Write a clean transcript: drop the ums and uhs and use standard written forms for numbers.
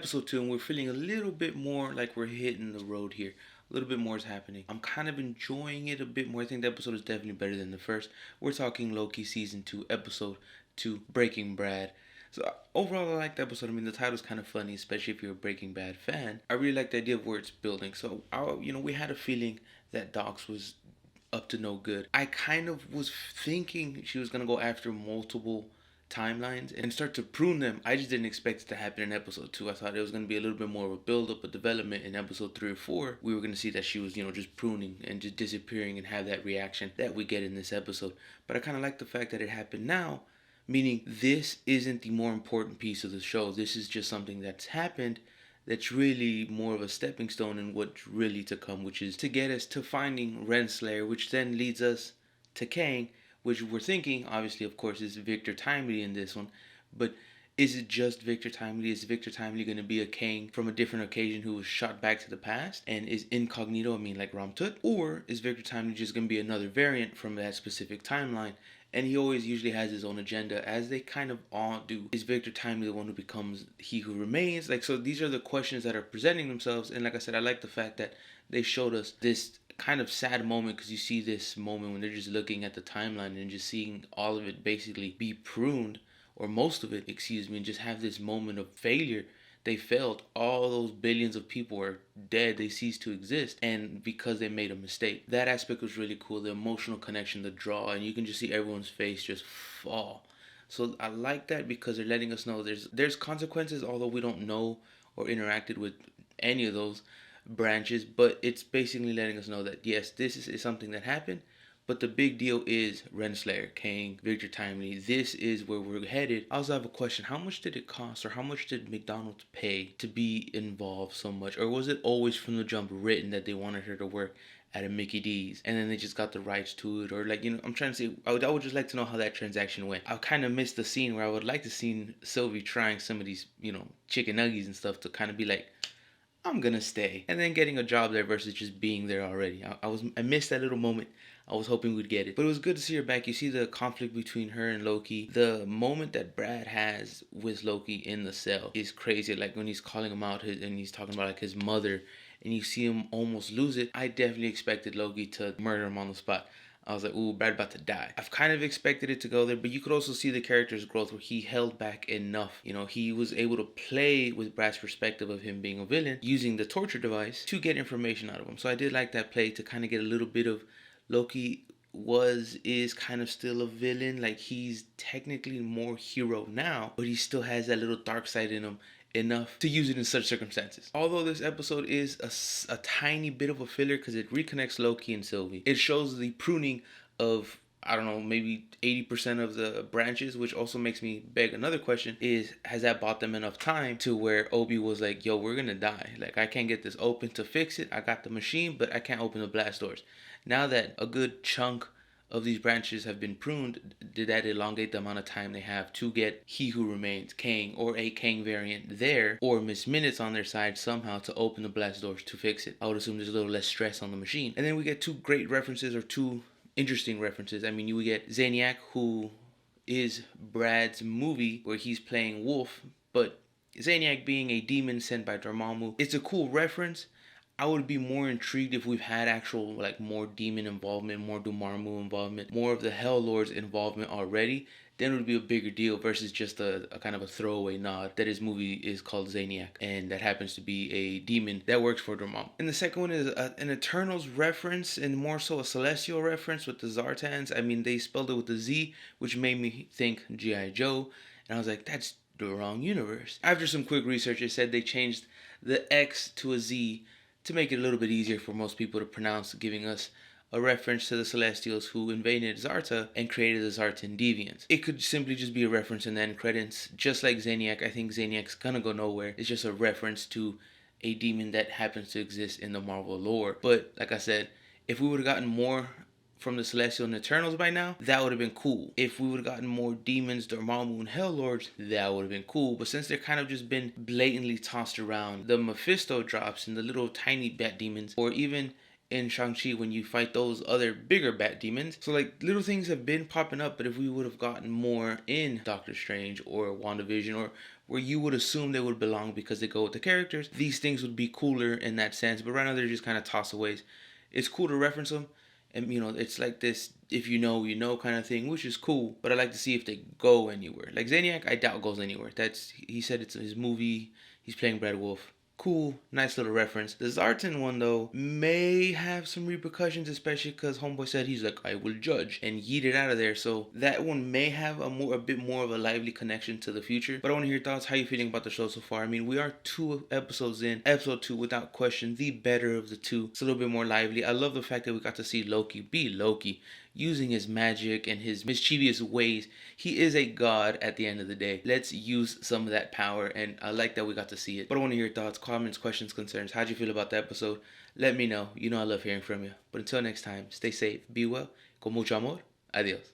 episode 2 and we're feeling a little bit more like we're hitting the road here. A little bit more is happening. I'm kind of enjoying it a bit more. I think the episode is definitely better than the first. We're talking Loki Season 2, Episode 2, Breaking Bad. So overall, I like the episode. I mean, the title's kind of funny, especially if you're a Breaking Bad fan. I really like the idea of where it's building. So, we had a feeling that Docs was up to no good. I kind of was thinking she was going to go after multiple timelines and start to prune them. I just didn't expect it to happen in episode 2. I thought it was going to be a little bit more of a build up, a development. In episode 3 or 4, we were going to see that she was, just pruning and just disappearing and have that reaction that we get in this episode. But I kind of like the fact that it happened now, meaning this isn't the more important piece of the show. This is just something that's happened that's really more of a stepping stone in what's really to come, which is to get us to finding Renslayer, which then leads us to Kang, which we're thinking, obviously, of course, is Victor Timely in this one. But is it just Victor Timely? Is Victor Timely going to be a Kang from a different occasion who was shot back to the past and is incognito, like Ramtut? Or is Victor Timely just going to be another variant from that specific timeline? And he always usually has his own agenda, as they kind of all do. Is Victor Timely the one who becomes He Who Remains? So these are the questions that are presenting themselves. And like I said, I like the fact that they showed us this kind of sad moment, because you see this moment when they're just looking at the timeline and just seeing all of it basically be pruned, or most of it, and just have this moment of failure. They failed. All those billions of people are dead. They ceased to exist. And because they made a mistake. That aspect was really cool. The emotional connection, the draw. And you can just see everyone's face just fall. So I like that, because they're letting us know there's consequences, although we don't know or interacted with any of those branches. But it's basically letting us know that, yes, this is something that happened. But the big deal is Renslayer, Kang, Victor Timely. This is where we're headed. I also have a question. How much did it cost, or how much did McDonald's pay to be involved so much? Or was it always from the jump written that they wanted her to work at a Mickey D's and then they just got the rights to it? Or I'm trying to say, I would just like to know how that transaction went. I kind of missed the scene where I would like to see Sylvie trying some of these, chicken nuggets and stuff to kind of be like, I'm gonna stay, and then getting a job there versus just being there already. I missed that little moment. I was hoping we'd get it, but it was good to see her back. You see the conflict between her and Loki. The moment that Brad has with Loki in the cell is crazy. Like when he's calling him out and he's talking about his mother, and you see him almost lose it. I definitely expected Loki to murder him on the spot. I was like, ooh, Brad about to die. I've kind of expected it to go there, but you could also see the character's growth where he held back enough. He was able to play with Brad's perspective of him being a villain, using the torture device to get information out of him. So I did like that play to kind of get a little bit of Loki is kind of still a villain. Like, he's technically more hero now, but he still has that little dark side in him, enough to use it in such circumstances. Although this episode is a tiny bit of a filler, because it reconnects Loki and Sylvie. It shows the pruning of, I don't know, maybe 80% of the branches, which also makes me beg another question, is has that bought them enough time to where Obi was like, yo, we're gonna die. Like, I can't get this open to fix it. I got the machine, but I can't open the blast doors. Now that a good chunk of these branches have been pruned, did that elongate the amount of time they have to get He Who Remains, Kang, or a Kang variant there, or Miss Minutes on their side somehow to open the blast doors to fix it? I would assume there's a little less stress on the machine. And then we get two great references, or two interesting references. I mean, you get Zaniac, who is Brad's movie where he's playing Wolf, but Zaniac being a demon sent by Dormammu. It's a cool reference. I would be more intrigued if we've had actual, more demon involvement, more Dormammu involvement, more of the Hell Lord's involvement already. Then it would be a bigger deal versus just a kind of a throwaway nod that his movie is called Zaniac, and that happens to be a demon that works for Dormammu. And the second one is an Eternals reference, and more so a Celestial reference with the Zartans. I mean, they spelled it with a Z, which made me think G.I. Joe, and I was like, that's the wrong universe. After some quick research, it said they changed the X to a Z to make it a little bit easier for most people to pronounce, giving us a reference to the Celestials who invaded Zarta and created the Zartan Deviants. It could simply just be a reference in the end credits. Just like Zaniac, I think Zaniac's gonna go nowhere. It's just a reference to a demon that happens to exist in the Marvel lore. But like I said, if we would have gotten more from the Celestial and Eternals by now, that would have been cool. If we would have gotten more demons, Dormammu, and Hell Lords, that would have been cool. But since they're kind of just been blatantly tossed around, the Mephisto drops and the little tiny bat demons, or even in Shang-Chi when you fight those other bigger bat demons. So little things have been popping up, but if we would have gotten more in Doctor Strange or WandaVision, or where you would assume they would belong because they go with the characters. These things would be cooler in that sense, but right now they're just kind of tossaways. It's cool to reference them, and it's like this if you know you know kind of thing, which is cool. But I like to see if they go anywhere. Like Zaniac, I doubt goes anywhere. He said it's his movie. He's playing Brad Wolf. Cool, nice little reference. The Zartan one, though, may have some repercussions, especially because Homeboy said he's like, I will judge, and yeet it out of there. So that one may have a bit more of a lively connection to the future. But I want to hear your thoughts. How you feeling about the show so far? I mean, we are 2 episodes in. Episode 2, without question, the better of the 2. It's a little bit more lively. I love the fact that we got to see Loki be Loki, using his magic and his mischievous ways. He is a god at the end of the day. Let's use some of that power, and I like that we got to see it. But I want to hear your thoughts, comments, questions, concerns. How'd you feel about the episode? Let me know. You know I love hearing from you. But until next time, stay safe, be well, con mucho amor, adios.